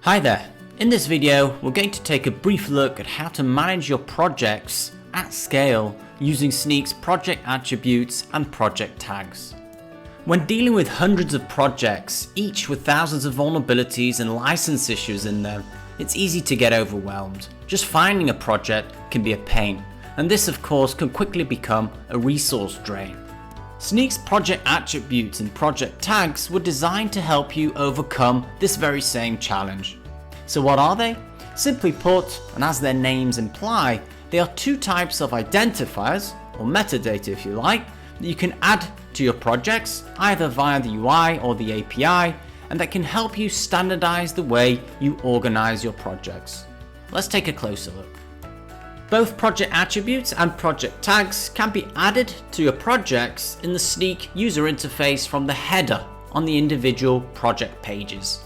Hi there, in this video we're going to take a brief look at how to manage your projects at scale using Snyk's project attributes and project tags. When dealing with hundreds of projects, each with thousands of vulnerabilities and license issues in them, it's easy to get overwhelmed. Just finding a project can be a pain, and this of course can quickly become a resource drain. Snyk's project attributes and project tags were designed to help you overcome this very same challenge. So what are they? Simply put, and as their names imply, they are two types of identifiers, or metadata if you like, that you can add to your projects either via the UI or the API, and that can help you standardize the way you organize your projects. Let's take a closer look. Both project attributes and project tags can be added to your projects in the Snyk user interface from the header on the individual project pages.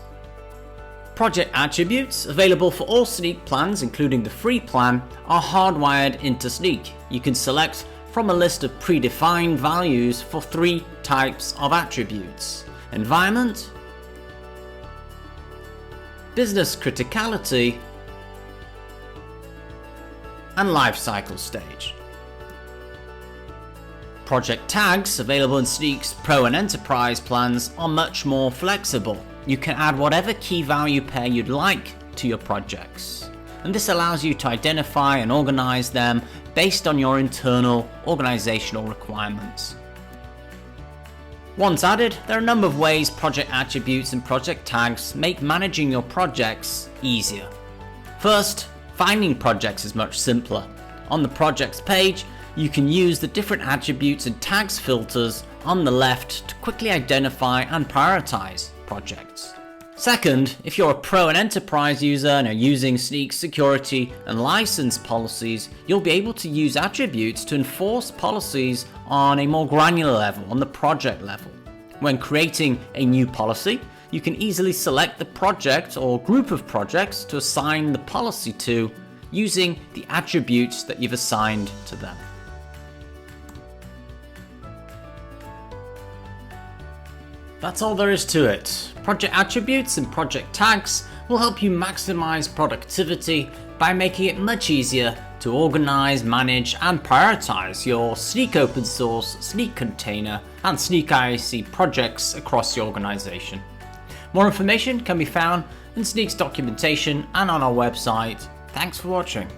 Project attributes, available for all Snyk plans including the free plan, are hardwired into Snyk. You can select from a list of predefined values for three types of attributes: environment, business criticality, and lifecycle stage. Project tags, available in Snyk's Pro and Enterprise plans, are much more flexible. You can add whatever key value pair you'd like to your projects, and this allows you to identify and organize them based on your internal organizational requirements. Once added, there are a number of ways project attributes and project tags make managing your projects easier. First, finding projects is much simpler. On the projects page, you can use the different attributes and tags filters on the left to quickly identify and prioritize projects. Second, if you're a Pro and Enterprise user and are using Snyk's security and license policies, you'll be able to use attributes to enforce policies on a more granular level, on the project level. When creating a new policy, you can easily select the project or group of projects to assign the policy to using the attributes that you've assigned to them. That's all there is to it. Project attributes and project tags will help you maximize productivity by making it much easier to organize, manage, and prioritize your Snyk open source, Snyk container, and Snyk IAC projects across your organization. More information can be found in Snyk's documentation and on our website. Thanks for watching.